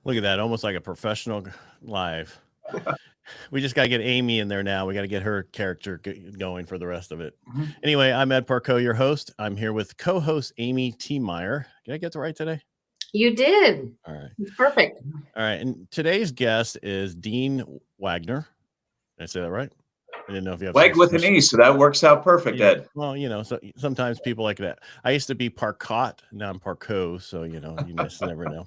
Look at that, almost like a professional live. We just got to get Amy in there now. We got to get her character going for the rest of it. Mhm. Anyway, I'm Ed Parco, your host. I'm here with co-host Amy T. Meyer. Did I get it right today? You did. All right. It's perfect. All right. And today's guest is Dean Wegner. Did I say that right? I didn't know if you have Leg with an E, so that works out perfect, Ed. Well, so sometimes people like that. I used to be Parcot, now I'm Parco, so you just never know.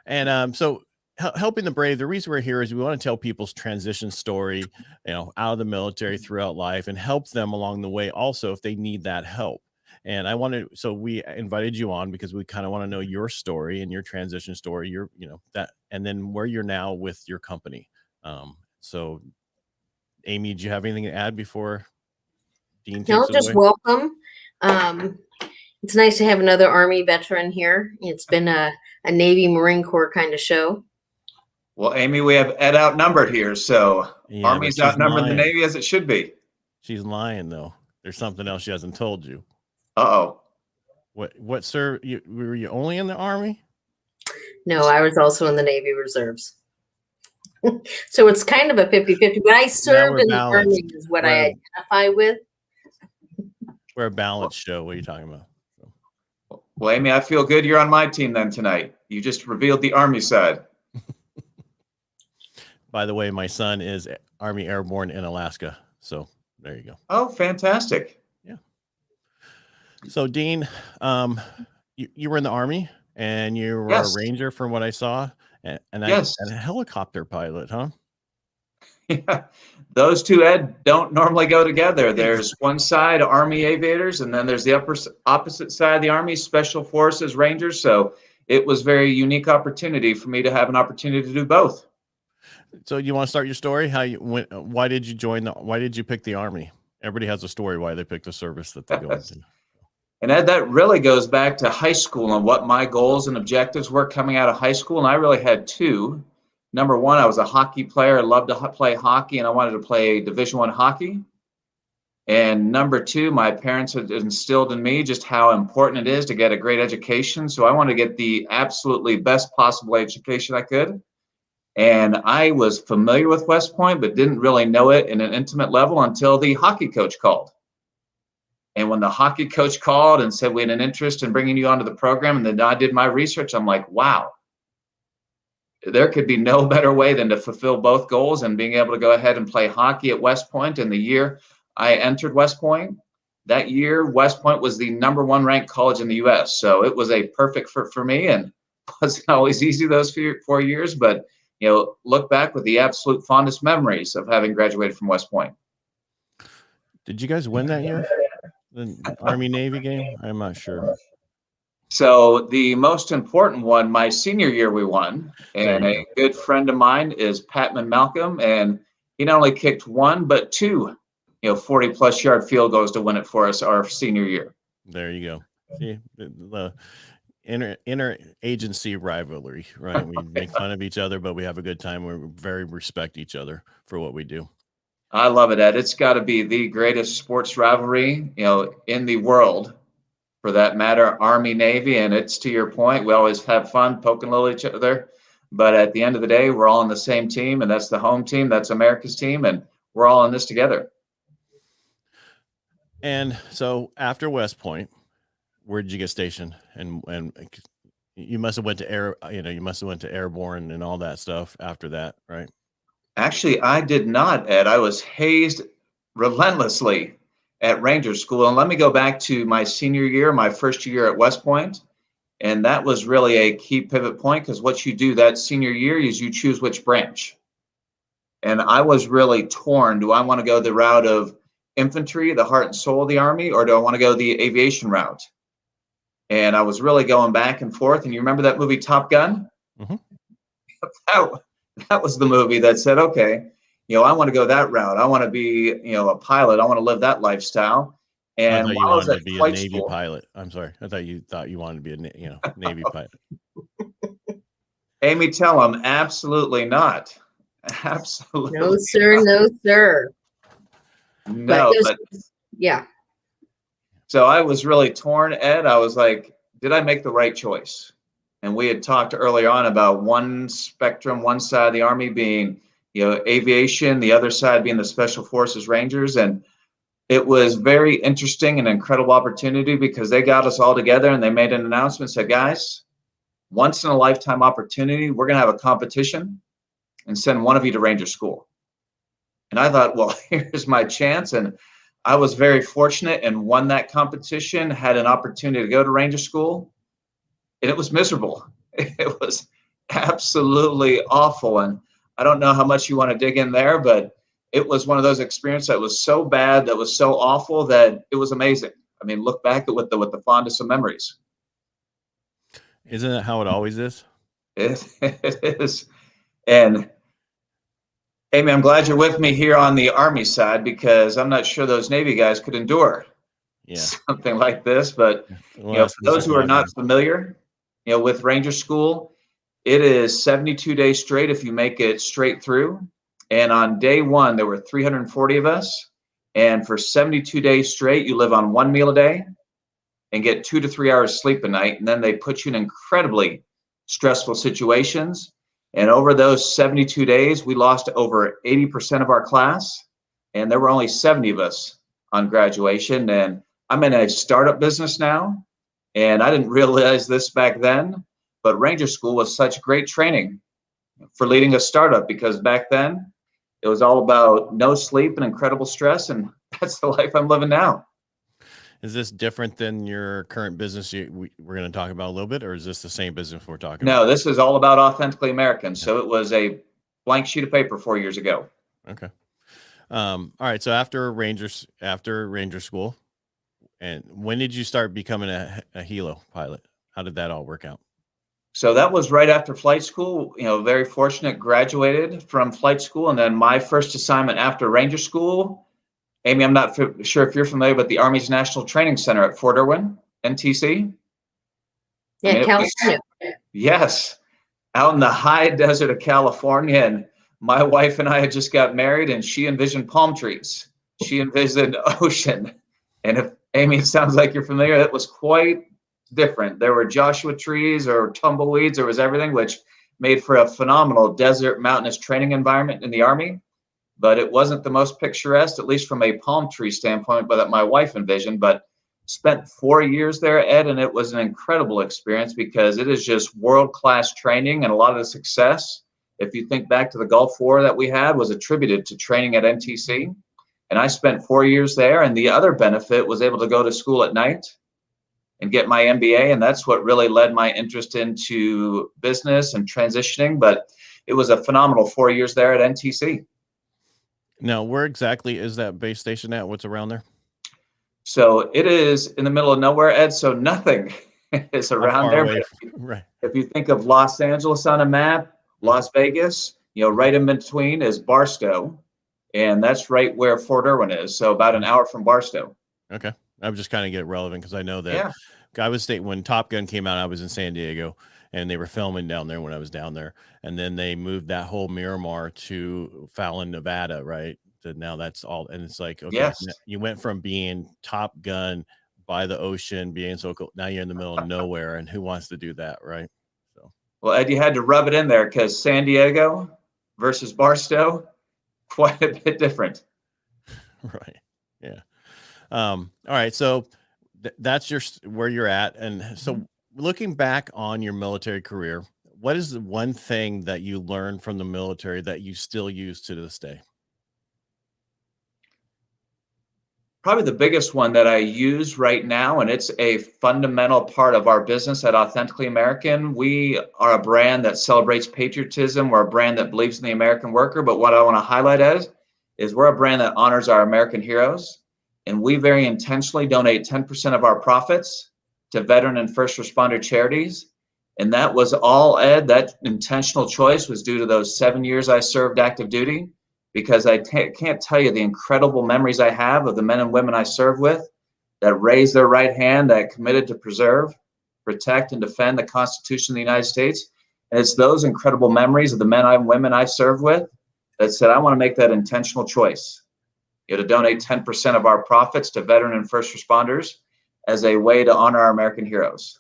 And so helping the brave, the reason we're here is we want to tell people's transition story, out of the military throughout life and help them along the way also if they need that help. And so we invited you on because we kind of want to know your story and your transition story, that, and then where you're now with your company. So Amy, do you have anything to add before Dean takes it just away? Welcome. It's nice to have another Army veteran here. It's been a Navy Marine Corps kind of show. Well, Amy, we have Ed outnumbered here, so Army's outnumbered the Navy as it should be. She's lying, though. There's something else she hasn't told you. Uh-oh. What, sir? Were you only in the Army? No, I was also in the Navy Reserves. So it's kind of a 50-50, but I served in the Army is what I identify with. We're a balanced show. What are you talking about? Well, Amy, I feel good you're on my team then tonight. You just revealed the Army side. By the way, my son is Army Airborne in Alaska. So there you go. Oh, fantastic. Yeah. So Dean, you were in the Army and you were a Ranger from what I saw. And a helicopter pilot, huh? Yeah, those two, Ed, don't normally go together. There's one side, Army aviators, and then there's the opposite side of the Army, Special Forces Rangers. So it was a very unique opportunity for me to have an opportunity to do both. So you want to start your story? Why did you pick the Army? Everybody has a story why they picked the service that they go into. And Ed, that really goes back to high school and what my goals and objectives were coming out of high school. And I really had two. Number one, I was a hockey player. I loved to play hockey, and I wanted to play Division I hockey. And number two, my parents had instilled in me just how important it is to get a great education. So I wanted to get the absolutely best possible education I could. And I was familiar with West Point, but didn't really know it in an intimate level until the hockey coach called. And when the hockey coach called and said we had an interest in bringing you onto the program, and then I did my research, I'm like, wow, there could be no better way than to fulfill both goals and being able to go ahead and play hockey at West Point. And the year I entered West Point, that year, West Point was the #1 ranked college in the U.S. So it was a perfect fit for me, and wasn't always easy those 4 years, but look back with the absolute fondest memories of having graduated from West Point. Did you guys win that year? The Army-Navy game? I'm not sure. So the most important one, my senior year, we won. And a good friend of mine is Patman Malcolm, and he not only kicked one, but two, 40-plus yard field goals to win it for us our senior year. There you go. See, the inter-agency rivalry, right? We make fun of each other, but we have a good time. We very respect each other for what we do. I love it, Ed. It's got to be the greatest sports rivalry, in the world, for that matter, Army, Navy. And it's to your point, we always have fun poking little each other. But at the end of the day, we're all on the same team, and that's the home team. That's America's team, and we're all in this together. And so after West Point, where did you get stationed? And you must have went to Airborne and all that stuff after that, right? Actually, I did not, Ed. I was hazed relentlessly at Ranger School. And let me go back to my senior year, my first year at West Point. And that was really a key pivot point, because what you do that senior year is you choose which branch. And I was really torn. Do I want to go the route of infantry, the heart and soul of the Army, or do I want to go the aviation route? And I was really going back and forth. And you remember that movie Top Gun? Mm-hmm. That was the movie that said, okay, I want to go that route. I want to be, a pilot. I want to live that lifestyle. And I thought you wanted to be a Navy pilot. I'm sorry. I thought you wanted to be a Navy pilot. Amy, tell them absolutely not. Absolutely. No, sir. No, sir. No, but yeah. So I was really torn, Ed. I was like, did I make the right choice? And we had talked earlier on about one spectrum, one side of the Army being, aviation, the other side being the Special Forces Rangers. And it was very interesting and incredible opportunity because they got us all together and they made an announcement, said, guys, once in a lifetime opportunity, we're going to have a competition and send one of you to Ranger School. And I thought, well, here's my chance. And I was very fortunate and won that competition, had an opportunity to go to Ranger School, and it was miserable. It was absolutely awful. And I don't know how much you want to dig in there, but it was one of those experiences that was so bad, that was so awful, that it was amazing. I mean, look back at with the fondest of memories. Isn't that how it always is? It is. And Amy, I'm glad you're with me here on the Army side, because I'm not sure those Navy guys could endure something like this. But for those who are not familiar, with Ranger School, it is 72 days straight if you make it straight through. And on day one, there were 340 of us. And for 72 days straight, you live on one meal a day and get 2 to 3 hours sleep a night. And then they put you in incredibly stressful situations. And over those 72 days, we lost over 80% of our class. And there were only 70 of us on graduation. And I'm in a startup business now. And I didn't realize this back then, but Ranger School was such great training for leading a startup, because back then it was all about no sleep and incredible stress. And that's the life I'm living now. Is this different than your current business we're going to talk about a little bit, or is this the same business we're talking about? No, this is all about Authentically American. So it was a blank sheet of paper 4 years ago. Okay. All right. So after Ranger School, and when did you start becoming a helo pilot? How did that all work out? So that was right after flight school. Very fortunate, graduated from flight school. And then my first assignment after Ranger School, Amy, I'm not sure if you're familiar with the Army's National Training Center at Fort Irwin, NTC. Yeah, California. Yes, out in the high desert of California. And my wife and I had just got married, and she envisioned palm trees. She envisioned ocean. And if, Amy, it sounds like you're familiar, it was quite different. There were Joshua trees or tumbleweeds. There was everything, which made for a phenomenal desert mountainous training environment in the Army. But it wasn't the most picturesque, at least from a palm tree standpoint, but that my wife envisioned. But spent 4 years there, Ed, and it was an incredible experience, because it is just world-class training. And a lot of the success, if you think back to the Gulf War that we had, was attributed to training at NTC. And I spent 4 years there. And the other benefit was able to go to school at night and get my MBA. And that's what really led my interest into business and transitioning. But it was a phenomenal 4 years there at NTC. Now, where exactly is that base station at? What's around there? So it is in the middle of nowhere, Ed. So nothing is around there. Right. If you think of Los Angeles on a map, Las Vegas, right in between is Barstow. And that's right where Fort Irwin is. So about an hour from Barstow. Okay. I'm just kind of get relevant because I know that I was when Top Gun came out, I was in San Diego, and they were filming down there when I was down there. And then they moved that whole Miramar to Fallon, Nevada, right? So now that's all. And it's like, okay, you went from being Top Gun by the ocean, being so cool. Now you're in the middle of nowhere, and who wants to do that, right? So, well, Ed, you had to rub it in there, because San Diego versus Barstow, quite a bit different. Right. Yeah. All right. So that's where you're at. And so looking back on your military career, what is the one thing that you learned from the military that you still use to this day? Probably the biggest one that I use right now, and it's a fundamental part of our business at Authentically American. We are a brand that celebrates patriotism. We're a brand that believes in the American worker. But what I want to highlight is we're a brand that honors our American heroes. And we very intentionally donate 10% of our profits to veteran and first responder charities. And that was all, Ed, that intentional choice was due to those 7 years I served active duty, because I can't tell you the incredible memories I have of the men and women I served with that raised their right hand, that committed to preserve, protect, and defend the Constitution of the United States. And it's those incredible memories of the men and women I served with that said, I want to make that intentional choice, to donate 10% of our profits to veteran and first responders as a way to honor our American heroes.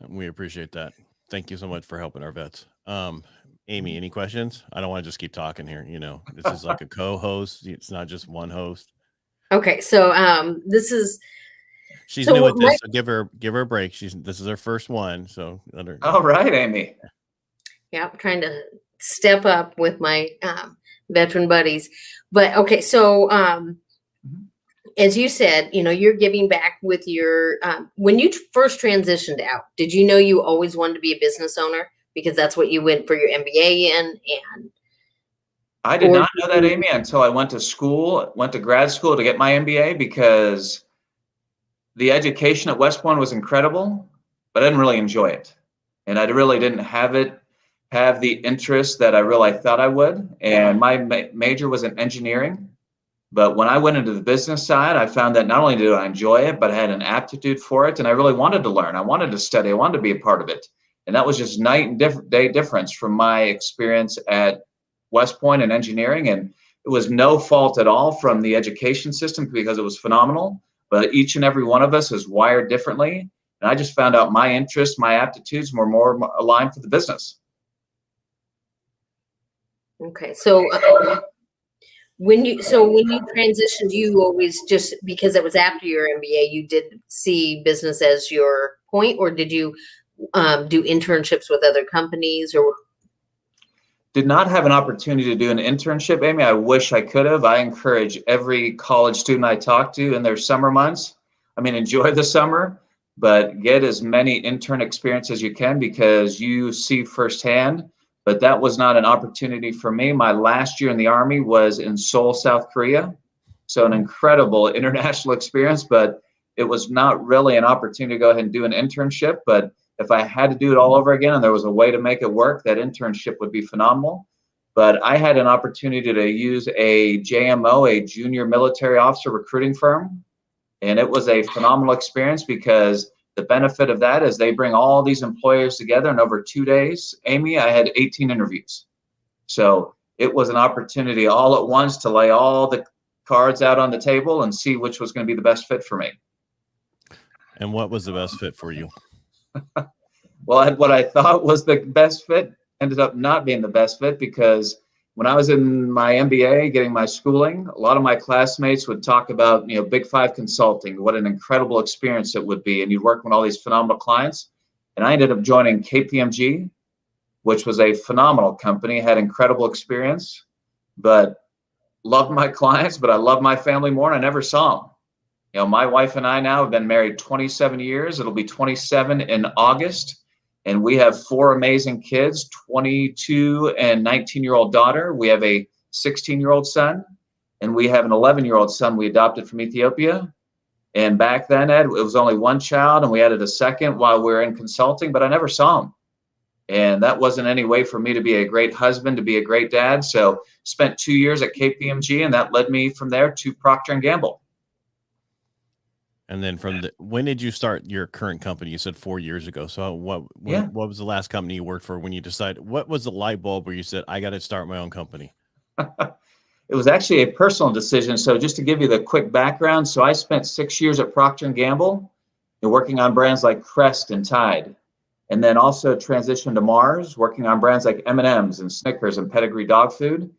We appreciate that. Thank you so much for helping our vets. Amy, any questions? I don't want to just keep talking here. You know, this is like a co-host. It's not just one host. Okay, so this is she's new at this, so give her a break. This is her first one, so all right, Amy. Yeah, I'm trying to step up with my veteran buddies. But okay, so as you said, you know, you're giving back with your when you first transitioned out, did you know you always wanted to be a business owner because that's what you went for your MBA in? And I did not know that, Amy, until I went to grad school to get my MBA, because the education at West Point was incredible, but I didn't really enjoy it. And I really didn't have the interest that I really thought I would. And my major was in engineering. But when I went into the business side, I found that not only did I enjoy it, but I had an aptitude for it. And I really wanted to learn. I wanted to study. I wanted to be a part of it. And that was just night and day difference from my experience at West Point in engineering. And it was no fault at all from the education system, because it was phenomenal. But each and every one of us is wired differently. And I just found out my interests, my aptitudes were more aligned for the business. Okay, so when you transitioned, you always, just because it was after your MBA, you did see business as your point, or did you do internships with other companies? Or did not have an opportunity to do an internship, Amy. I wish I could have. I encourage every college student I talk to in their summer months, enjoy the summer, but get as many intern experience as you can, because you see firsthand. But that was not an opportunity for me. My last year in the Army was in Seoul, South Korea. So an incredible international experience, but it was not really an opportunity to go ahead and do an internship. But if I had to do it all over again and there was a way to make it work, that internship would be phenomenal. But I had an opportunity to use a JMO, a junior military officer recruiting firm. And it was a phenomenal experience, because the benefit of that is they bring all these employers together, and over 2 days, Amy, I had 18 interviews. So it was an opportunity all at once to lay all the cards out on the table and see which was going to be the best fit for me. And what was the best fit for you? Well, what I thought was the best fit ended up not being the best fit, because when I was in my MBA getting my schooling, a lot of my classmates would talk about, Big Five consulting, what an incredible experience it would be. And you'd work with all these phenomenal clients. And I ended up joining KPMG, which was a phenomenal company, had incredible experience, but loved my clients, but I love my family more, and I never saw them. My wife and I now have been married 27 years. It'll be 27 in August. And we have 4 amazing kids, 22 and 19-year-old daughter. We have a 16-year-old son, and we have an 11-year-old son we adopted from Ethiopia. And back then, Ed, it was only 1 child, and we added a second while we were in consulting, but I never saw him. And that wasn't any way for me to be a great husband, to be a great dad. So spent 2 years at KPMG, and that led me from there to Procter Gamble. And then when did you start your current company? You said 4 years ago. So what was the last company you worked for when you decided, what was the light bulb where you said, I got to start my own company? It was actually a personal decision. So just to give you the quick background. So I spent 6 years at Procter Gamble, working on brands like Crest and Tide, and then also transitioned to Mars, working on brands like M&M's and Snickers and Pedigree dog food.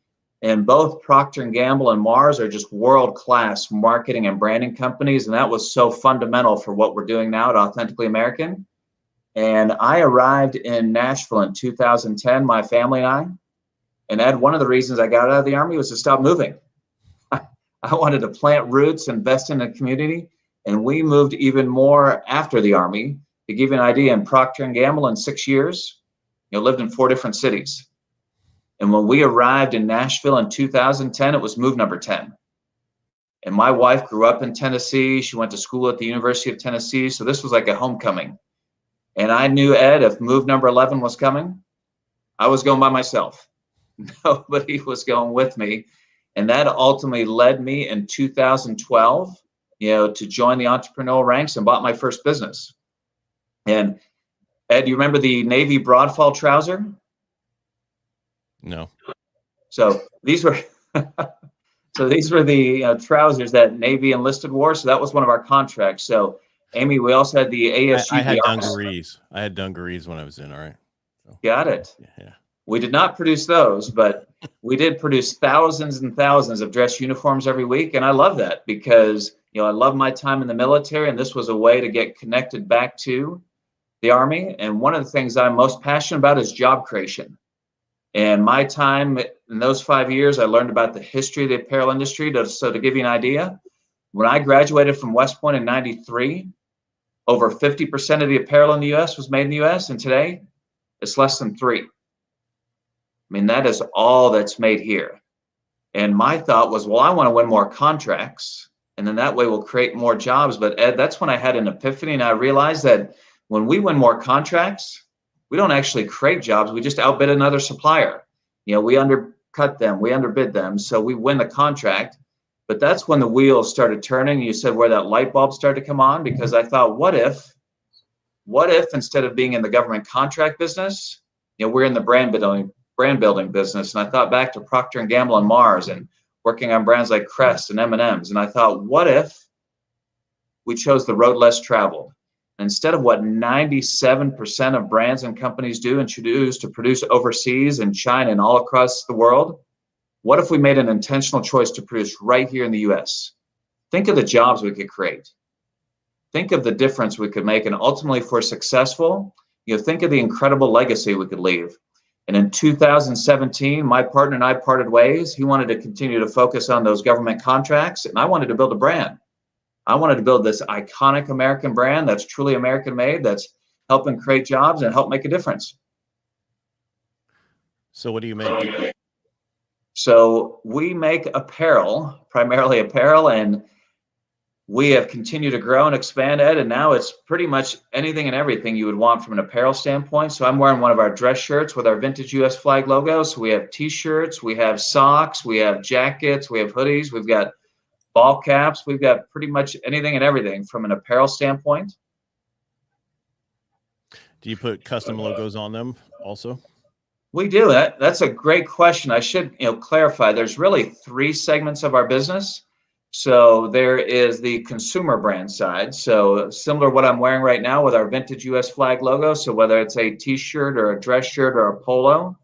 And both Procter & Gamble and Mars are just world-class marketing and branding companies. And that was so fundamental for what we're doing now at Authentically American. And I arrived in Nashville in 2010, my family and I. And Ed, one of the reasons I got out of the Army was to stop moving. I wanted to plant roots, invest in the community. And we moved even more after the Army. To give you an idea, in Procter & Gamble in 6 years, lived in 4 different cities. And when we arrived in Nashville in 2010, it was move number 10. And my wife grew up in Tennessee. She went to school at the University of Tennessee. So this was like a homecoming. And I knew, Ed, if move number 11 was coming, I was going by myself. Nobody was going with me. And that ultimately led me in 2012, to join the entrepreneurial ranks and bought my first business. And Ed, you remember the Navy broadfall trouser? No. So these were the trousers that Navy enlisted wore. So that was one of our contracts. So Amy, we also had the ASU. I had the Arts. dungarees. I had dungarees when I was in. All right. So, Got it. yeah. We did not produce those, but we did produce thousands and thousands of dress uniforms every week. And I love that because, I love my time in the military, and this was a way to get connected back to the Army. And one of the things I'm most passionate about is job creation. And my time in those 5 years, I learned about the history of the apparel industry. So to give you an idea, when I graduated from West Point in 93, over 50% of the apparel in the US was made in the US. And today it's less than 3%. I mean, that is all that's made here. And my thought was, well, I want to win more contracts, and then that way we'll create more jobs. But Ed, that's when I had an epiphany, and I realized that when we win more contracts, we don't actually create jobs. We just outbid another supplier. We undercut them, we underbid them, so we win the contract. But that's when the wheels started turning. You said where that light bulb started to come on, because I thought, what if instead of being in the government contract business, we're in the brand building business. And I thought back to Procter Gamble and Mars and working on brands like Crest and M&Ms. And I thought, what if we chose the road less traveled? Instead of what 97% of brands and companies do and choose to produce overseas in China and all across the world, what if we made an intentional choice to produce right here in the US? Think of the jobs we could create. Think of the difference we could make. And ultimately, if we're successful, think of the incredible legacy we could leave. And in 2017, my partner and I parted ways. He wanted to continue to focus on those government contracts, and I wanted to build a brand. I wanted to build this iconic American brand that's truly American made, that's helping create jobs and help make a difference. So what do you make? So we make apparel, primarily apparel, and we have continued to grow and expand, Ed, and now it's pretty much anything and everything you would want from an apparel standpoint. So I'm wearing one of our dress shirts with our vintage US flag logo. So we have t-shirts, we have socks, we have jackets, we have hoodies, we've got ball caps, we've got pretty much anything and everything from an apparel standpoint. Do you put custom logos on them also? We do. That's a great question. I should clarify. There's really 3 segments of our business. So there is the consumer brand side. So similar to what I'm wearing right now with our vintage US flag logo. So whether it's a t-shirt or a dress shirt or a polo,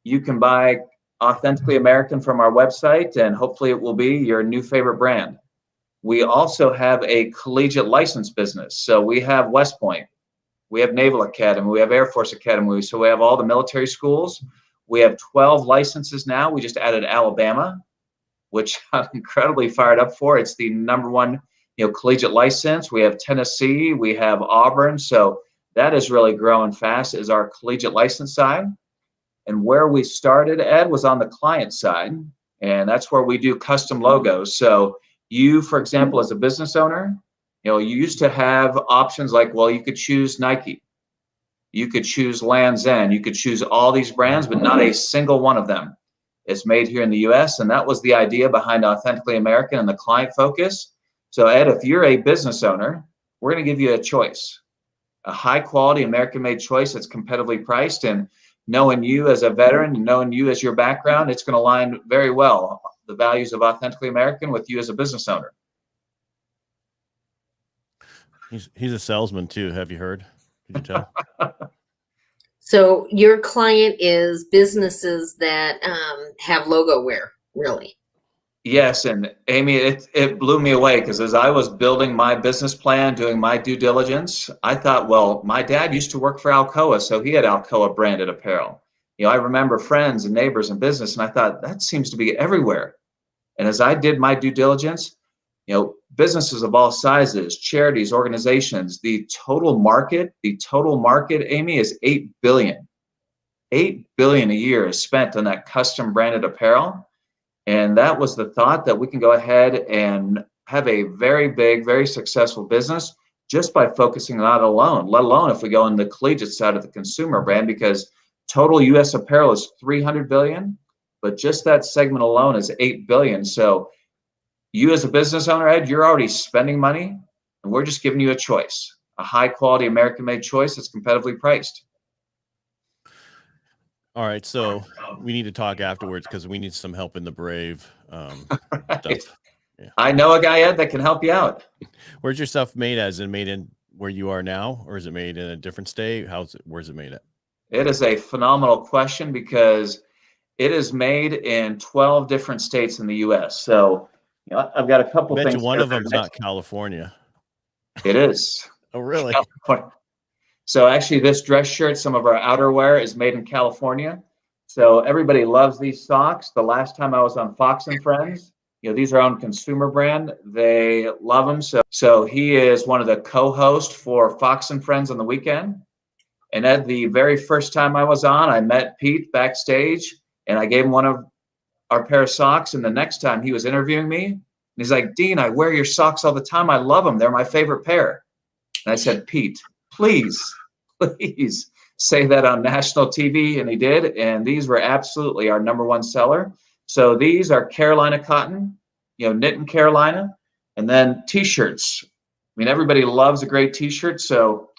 you can buy Authentically American from our website, and hopefully it will be your new favorite brand. We also have a collegiate license business. So we have West Point, we have Naval Academy, we have Air Force Academy. So we have all the military schools. We have 12 licenses now. We just added Alabama, which I'm incredibly fired up for. It's the #1, collegiate license. We have Tennessee, we have Auburn. So that is really growing fast, is our collegiate license side. And where we started, Ed, was on the client side. And that's where we do custom logos. So you, for example, as a business owner, you used to have options like, well, you could choose Nike, you could choose Land's End, you could choose all these brands, but not a single one of them is made here in the US. And that was the idea behind Authentically American and the client focus. So Ed, if you're a business owner, we're going to give you a choice, a high quality American made choice that's competitively priced. And knowing you as a veteran and knowing you as your background, it's going to align very well, the values of Authentically American with you as a business owner. He's a salesman too. Have you heard? Did you tell? So your client is businesses that have logo wear, really? Yes, and Amy, it blew me away because as I was building my business plan, doing my due diligence, I thought, well, my dad used to work for Alcoa, so he had Alcoa branded apparel. I remember friends and neighbors and business, and I thought that seems to be everywhere. And as I did my due diligence, businesses of all sizes, charities, organizations, the total market, Amy, is $8 billion. $8 billion a year is spent on that custom branded apparel. And that was the thought, that we can go ahead and have a very big, very successful business just by focusing on it alone, let alone if we go on the collegiate side of the consumer brand, because total US apparel is $300 billion, but just that segment alone is $8 billion. So you as a business owner, Ed, you're already spending money, and we're just giving you a choice, a high quality American made choice that's competitively priced. All right, so we need to talk afterwards because we need some help in the Brave Right. stuff. I know a guy, Ed, that can help you out. Where's your stuff made at? Is it made in where you are now, or is it made in a different state? Where's it made at? It is a phenomenal question because it is made in 12 different states in the U.S. So, I've got a couple I bet things. you one of them's not California. It is. Oh, really? California. So actually, this dress shirt, some of our outerwear, is made in California. So everybody loves these socks. The last time I was on Fox and Friends, these are on consumer brand. They love them. So he is one of the co-hosts for Fox and Friends on the weekend. And at the very first time I was on, I met Pete backstage, and I gave him one of our pair of socks. And the next time he was interviewing me, and he's like, Dean, I wear your socks all the time. I love them. They're my favorite pair. And I said, Pete, please say that on national TV. And he did. And these were absolutely our #1 seller. So these are Carolina cotton, knit in Carolina. And then T-shirts. I mean, everybody loves a great T-shirt. So,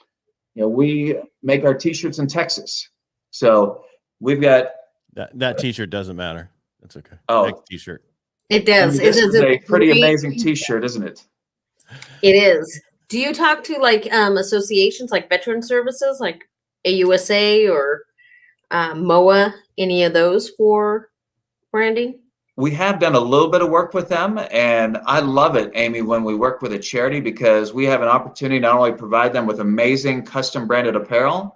we make our T-shirts in Texas. So we've got. That T-shirt doesn't matter. That's okay. Oh, T-shirt. It does. This is a pretty amazing T-shirt, isn't it? It is. Do you talk to associations like Veteran Services, like AUSA or MOA, any of those for branding? We have done a little bit of work with them, and I love it, Amy, when we work with a charity, because we have an opportunity not only to provide them with amazing custom branded apparel,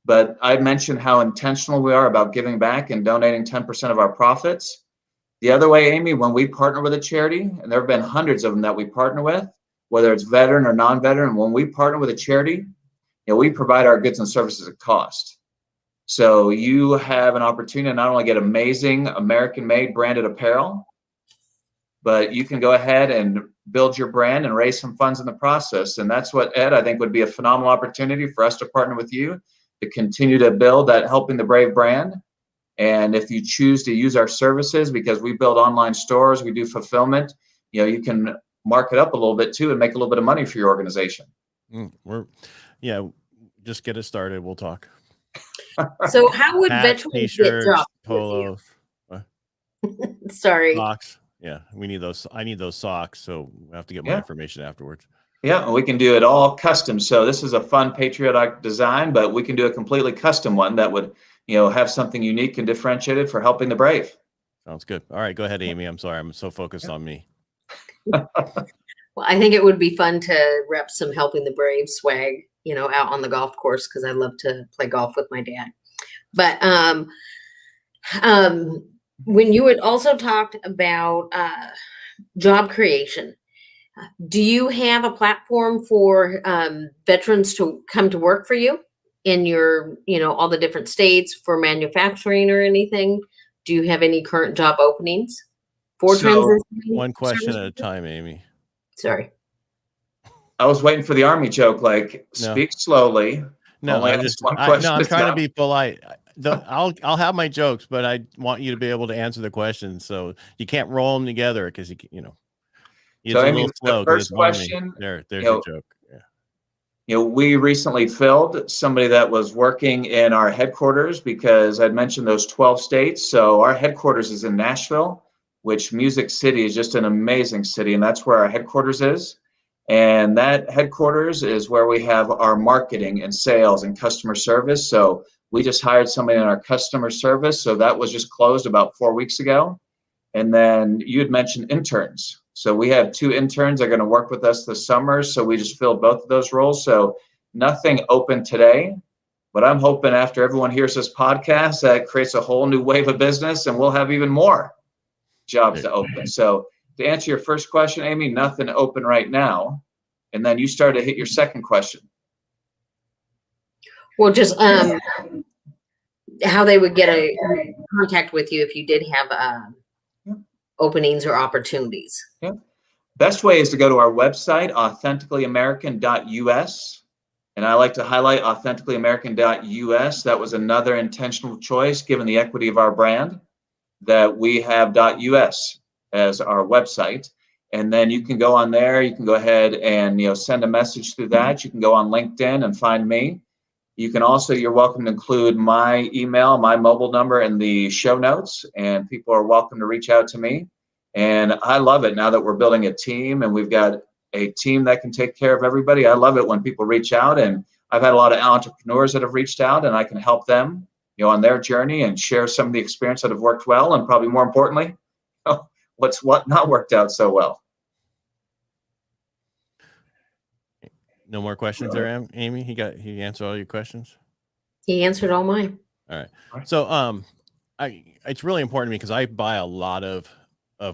but I mentioned how intentional we are about giving back and donating 10% of our profits. The other way, Amy, when we partner with a charity, and there have been hundreds of them that we partner with, whether it's veteran or non-veteran, when we partner with a charity, we provide our goods and services at cost. So you have an opportunity to not only get amazing American-made branded apparel, but you can go ahead and build your brand and raise some funds in the process. And that's what, Ed, I think would be a phenomenal opportunity for us to partner with you to continue to build that Helping the Brave brand. And if you choose to use our services, because we build online stores, we do fulfillment, you can mark it up a little bit too and make a little bit of money for your organization. Just get it started. We'll talk. So how would Hats, veterans get jobs? Polos, Sorry. socks. Yeah, we need those. I need those socks, so we have to get more information afterwards. Yeah, we can do it all custom. So this is a fun patriotic design, but we can do a completely custom one that would, have something unique and differentiated for helping the brave. Sounds good. All right, go ahead, Amy. I'm sorry, I'm so focused on me. Well, I think it would be fun to rep some Helping the Brave swag, out on the golf course, because I love to play golf with my dad. But when you had also talked about job creation, do you have a platform for veterans to come to work for you in your, all the different states for manufacturing or anything? Do you have any current job openings for transition? One question at a time, Amy. Sorry. I was waiting for the Army joke, speak slowly. No, I'm trying to be polite. I'll have my jokes, but I want you to be able to answer the questions. So you can't roll them together because it's So, a little slow. The first question, there's your joke. Yeah. We recently filled somebody that was working in our headquarters, because I'd mentioned those 12 states. So our headquarters is in Nashville, which Music City is just an amazing city, and that's where our headquarters is. And that headquarters is where we have our marketing and sales and customer service. So we just hired somebody in our customer service. So that was just closed about 4 weeks ago. And then you had mentioned interns. So we have 2 interns that are going to work with us this summer. So we just filled both of those roles. So nothing open today, but I'm hoping after everyone hears this podcast, that creates a whole new wave of business, and we'll have even more jobs to open. So to answer your first question, Amy, nothing open right now. And then you start to hit your second question. Well, just how they would get a contact with you if you did have openings or opportunities. Yeah. Best way is to go to our website, authenticallyamerican.us. And I like to highlight authenticallyamerican.us. That was another intentional choice, given the equity of our brand, that we have .us as our website. And then you can go on there. You can go ahead and send a message through that. You can go on LinkedIn and find me. You can also, you're welcome to include my email, my mobile number in the show notes, and people are welcome to reach out to me. And I love it now that we're building a team and we've got a team that can take care of everybody. I love it when people reach out, and I've had a lot of entrepreneurs that have reached out, and I can help them, on their journey and share some of the experience that have worked well, and probably more importantly, what not worked out so well. No more questions there, Amy? He answered all your questions? He answered all mine. All right. So it's really important to me because I buy a lot of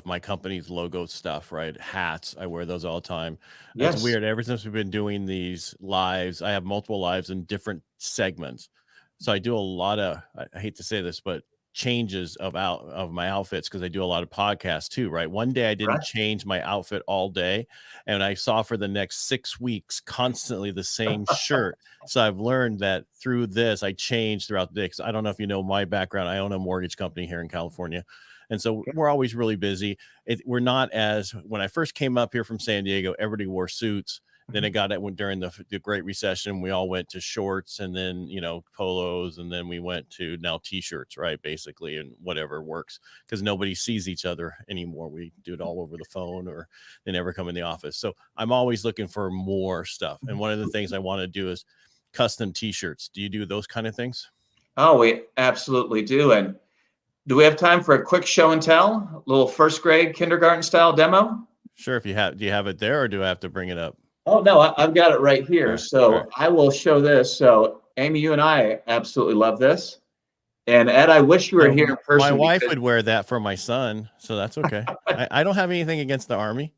my company's logo stuff, right? Hats. I wear those all the time. Yes. It's weird. Ever since we've been doing these lives, I have multiple lives in different segments. So I do a lot of, I hate to say this, but changes of my outfits because I do a lot of podcasts too, right? One day I didn't change my outfit all day, and I saw for the next 6 weeks constantly the same shirt. So I've learned that through this, I change throughout the day. Because I don't know if you know my background. I own a mortgage company here in California. And so we're always really busy. We're not as, when I first came up here from San Diego, everybody wore suits. Then it got during the Great Recession, we all went to shorts, and then, polos, and then we went to now t-shirts, right? Basically, and whatever works, because nobody sees each other anymore. We do it all over the phone, or they never come in the office. So I'm always looking for more stuff. And one of the things I want to do is custom t-shirts. Do you do those kind of things? Oh, we absolutely do. And do we have time for a quick show and tell? A little first grade kindergarten style demo? Sure. Do you have it there, or do I have to bring it up? Oh, no, I've got it right here. All right, so all right. I will show this. So Amy, you and I absolutely love this. And Ed, I wish you were here in person. My wife would wear that for my son, so that's okay. I don't have anything against the Army.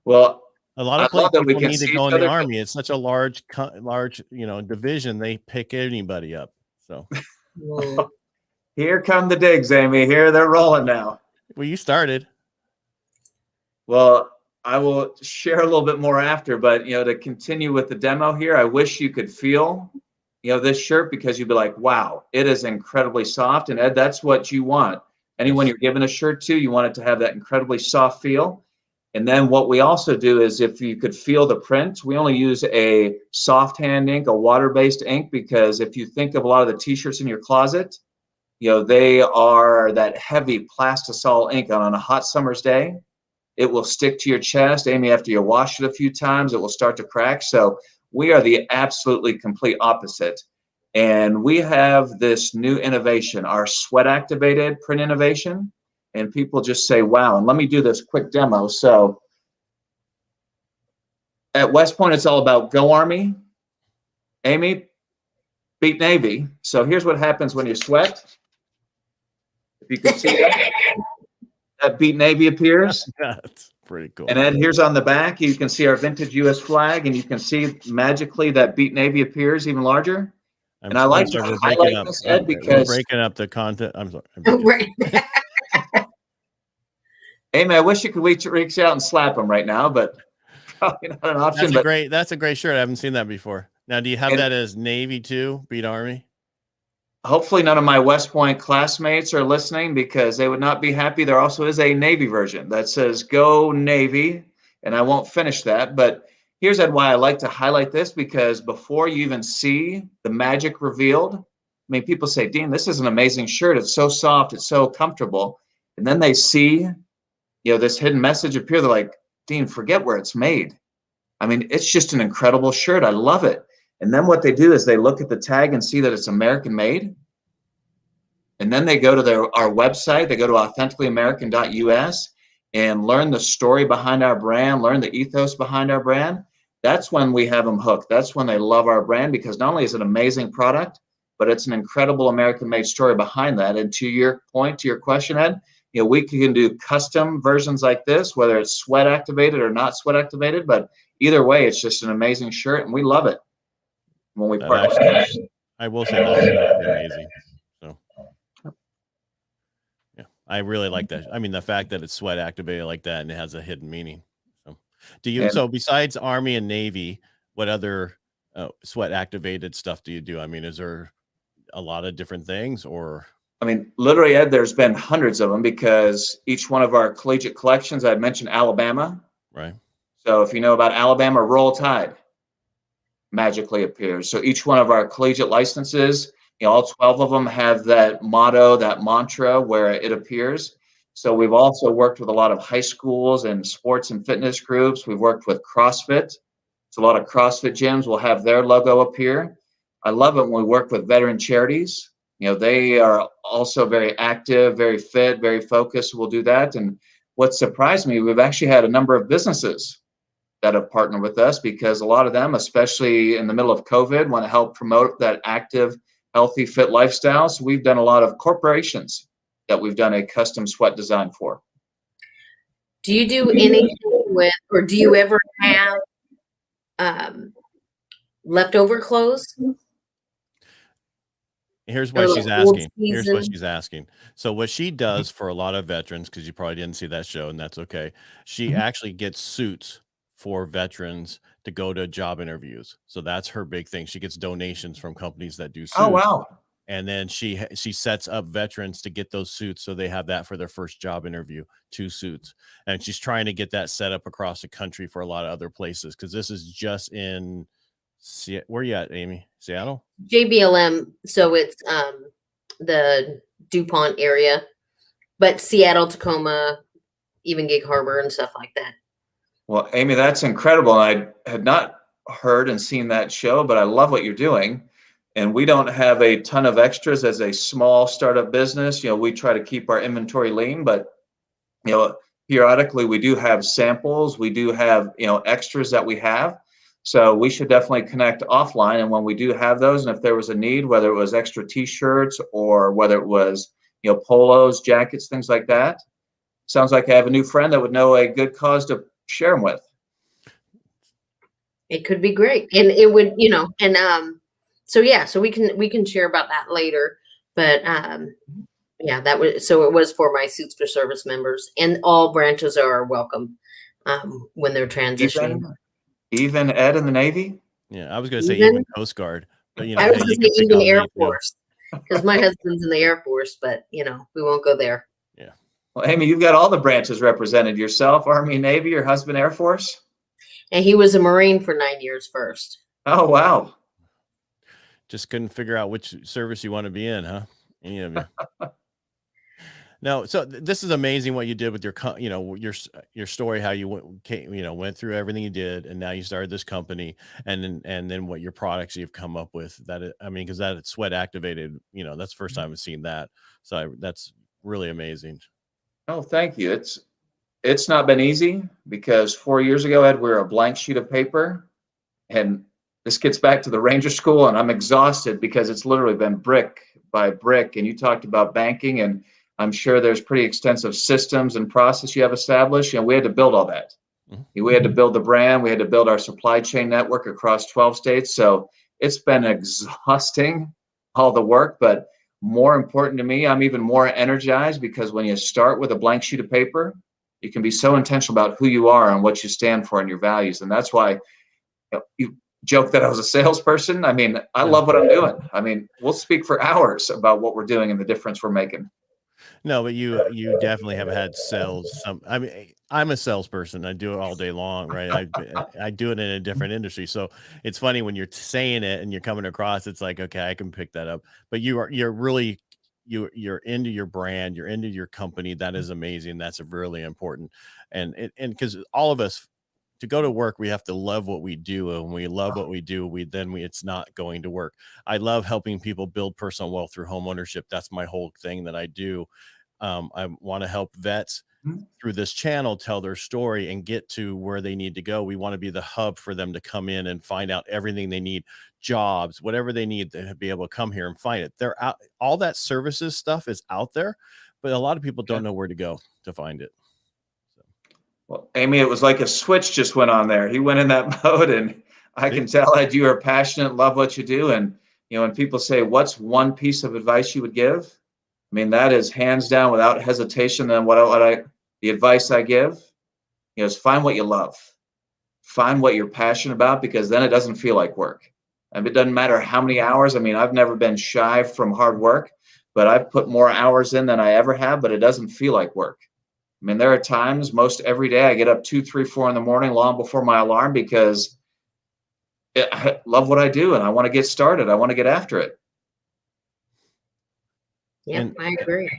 Well, a lot of people need to go in the Army. It's such a large, division. They pick anybody up. So here come the digs, Amy. Here they're rolling now. Well, you started. Well, I will share a little bit more after, but to continue with the demo here, I wish you could feel, this shirt, because you'd be like, wow, it is incredibly soft. And Ed, that's what you want. Anyone you're giving a shirt to, you want it to have that incredibly soft feel. And then what we also do is, if you could feel the print, we only use a soft hand ink, a water-based ink, because if you think of a lot of the t-shirts in your closet, they are that heavy plastisol ink on a hot summer's day. It will stick to your chest. Amy, after you wash it a few times, it will start to crack. So we are the absolutely complete opposite. And we have this new innovation, our sweat-activated print innovation. And people just say, wow. And let me do this quick demo. So at West Point, it's all about go Army. Amy, beat Navy. So here's what happens when you sweat. If you can see that. That beat Navy appears. That's pretty cool. And then here's on the back, you can see our vintage U.S. flag, and you can see magically that beat Navy appears even larger. I like to highlight this, Ed, because we're breaking up the content. I'm sorry. Right. Amy, I wish you could reach out and slap them right now, but probably not an option. That's a great shirt. I haven't seen that before. Now, do you have that as Navy too? Beat Army? Hopefully none of my West Point classmates are listening, because they would not be happy. There also is a Navy version that says go Navy, and I won't finish that. But here's why I like to highlight this, because before you even see the magic revealed, people say, Dean, this is an amazing shirt. It's so soft. It's so comfortable. And then they see, this hidden message appear. They're like, Dean, forget where it's made. It's just an incredible shirt. I love it. And then what they do is they look at the tag and see that it's American made. And then they go to our website. They go to authenticallyamerican.us and learn the story behind our brand, learn the ethos behind our brand. That's when we have them hooked. That's when they love our brand, because not only is it an amazing product, but it's an incredible American-made story behind that. And to your point, to your question, Ed, we can do custom versions like this, whether it's sweat activated or not sweat activated. But either way, it's just an amazing shirt, and we love it. When we I will say that's amazing. So yeah, I really like that. The fact that it's sweat activated like that and it has a hidden meaning. So so besides Army and Navy, what other sweat activated stuff do you do? Is there a lot of different things, or? Literally, Ed, there's been hundreds of them, because each one of our collegiate collections, I'd mentioned Alabama. Right. So if you know about Alabama, Roll Tide magically appears. So each one of our collegiate licenses, all 12 of them have that motto, that mantra where it appears. So we've also worked with a lot of high schools and sports and fitness groups. We've worked with CrossFit. So a lot of CrossFit gyms will have their logo appear. I love it when we work with veteran charities. They are also very active, very fit, very focused. We'll do that. And what surprised me, we've actually had a number of businesses that have partnered with us, because a lot of them, especially in the middle of COVID, want to help promote that active, healthy, fit lifestyle. So we've done a lot of corporations that we've done a custom sweat design for. Do you do anything with, or do you ever have leftover clothes? Here's why Or she's like old asking. Here's what season? she's asking. So what she does for a lot of veterans, because you probably didn't see that show, and that's okay. She actually gets suits for veterans to go to job interviews. So that's her big thing. She gets donations from companies that do Oh, suits. wow. And then she sets up veterans to get those suits, so they have that for their first job interview, 2 suits. And she's trying to get that set up across the country for a lot of other places, because this is just in where you at, Amy? Seattle? JBLM, so it's the DuPont area, but Seattle, Tacoma, even Gig Harbor and stuff like that. Well, Amy, that's incredible. I had not heard and seen that show, but I love what you're doing. And we don't have a ton of extras as a small startup business. We try to keep our inventory lean, but periodically we do have samples. We do have extras that we have. So we should definitely connect offline. And when we do have those, and if there was a need, whether it was extra T-shirts or whether it was polos, jackets, things like that, sounds like I have a new friend that would know a good cause to share them with. It could be great, and it would, and so yeah, so we can share about that later. But yeah, it was for my Suits for Service members, and all branches are welcome when they're transitioning. Even Ed in the Navy? Yeah, I was going to say even Coast Guard, but I was hey, going to say even Air Force, because my husband's in the Air Force, but we won't go there. Yeah. Well, Amy, you've got all the branches represented: yourself, Army, Navy, your husband, Air Force. And he was a Marine for 9 years first. Oh, wow. Just couldn't figure out which service you want to be in, huh? Any of you? No, so this is amazing what you did with your story, how you went through everything you did, and now you started this company, and then what your products you've come up with. Because that it's sweat activated, that's the first time I've seen that. So that's really amazing. Oh, thank you. It's not been easy, because 4 years ago, Ed, we were a blank sheet of paper, and this gets back to the Ranger School, and I'm exhausted because it's literally been brick by brick. And you talked about banking, and I'm sure there's pretty extensive systems and process you have established. We had to build all that. Mm-hmm. We had to build the brand. We had to build our supply chain network across 12 states. So it's been exhausting, all the work. But more important to me, I'm even more energized, because when you start with a blank sheet of paper, you can be so intentional about who you are and what you stand for and your values. And that's why you joke that I was a salesperson. I love what I'm doing. We'll speak for hours about what we're doing and the difference we're making. No, but you definitely have had sales. I'm a salesperson. I do it all day long, right? I do it in a different industry. So it's funny when you're saying it and you're coming across, it's like, okay, I can pick that up. But you're really you're into your brand, you're into your company. That is amazing. That's really important. And because all of us, to go to work, we have to love what we do, and when we love what we do, it's not going to work. I love helping people build personal wealth through home ownership. That's my whole thing that I do. I want to help vets through this channel tell their story and get to where they need to go. We want to be the hub for them to come in and find out everything they need, jobs, whatever they need, to be able to come here and find it. They're out. All that services stuff is out there, but a lot of people don't know where to go to find it. Well, Amy, it was like a switch just went on there. He went in that mode, and I can tell that you are passionate, love what you do. And, when people say, what's one piece of advice you would give? That is hands down, without hesitation. Then the advice I give, is find what you love, find what you're passionate about, because then it doesn't feel like work. It doesn't matter how many hours. I've never been shy from hard work, but I've put more hours in than I ever have, but it doesn't feel like work. There are times, most every day, I get up 2, 3, 4 in the morning, long before my alarm, because I love what I do and I want to get started. I want to get after it. Yeah, I agree.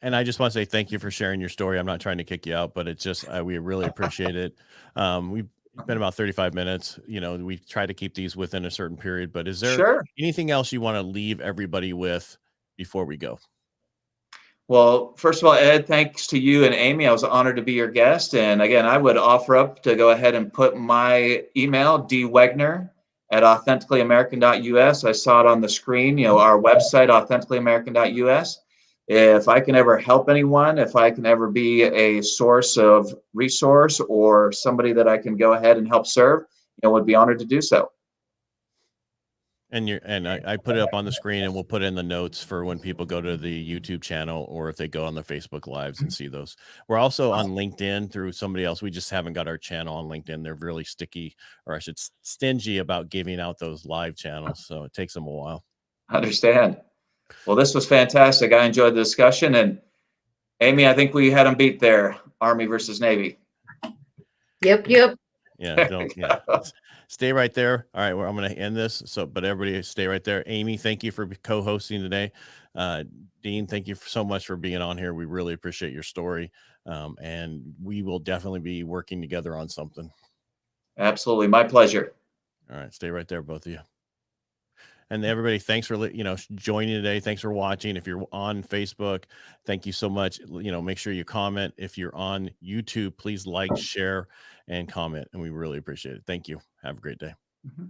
And I just want to say thank you for sharing your story. I'm not trying to kick you out, but it's just we really appreciate it. We've been about 35 minutes. You know, we try to keep these within a certain period, but is there Sure. anything else you want to leave everybody with before we go? Well, first of all, Ed, thanks to you and Amy. I was honored to be your guest. And again, I would offer up to go ahead and put my email, dwegner@authenticallyamerican.us. I saw it on the screen, our website, authenticallyamerican.us. If I can ever help anyone, if I can ever be a source of resource or somebody that I can go ahead and help serve, would be honored to do so. And I put it up on the screen, and we'll put it in the notes for when people go to the YouTube channel or if they go on the Facebook Lives and see those. We're also on LinkedIn through somebody else. We just haven't got our channel on LinkedIn. They're really sticky, or I should stingy about giving out those live channels. So it takes them a while. I understand. Well, this was fantastic. I enjoyed the discussion. And Amy, I think we had them beat there. Army versus Navy. Yep. Yeah. Yeah. Stay right there. All right. Well, I'm going to end this. But everybody stay right there. Amy, thank you for co-hosting today. Dean, thank you so much for being on here. We really appreciate your story. And we will definitely be working together on something. Absolutely. My pleasure. All right. Stay right there, both of you. And everybody, thanks for, joining today. Thanks for watching. If you're on Facebook, thank you so much. Make sure you comment. If you're on YouTube, please like, share, and comment. And we really appreciate it. Thank you. Have a great day. Mm-hmm.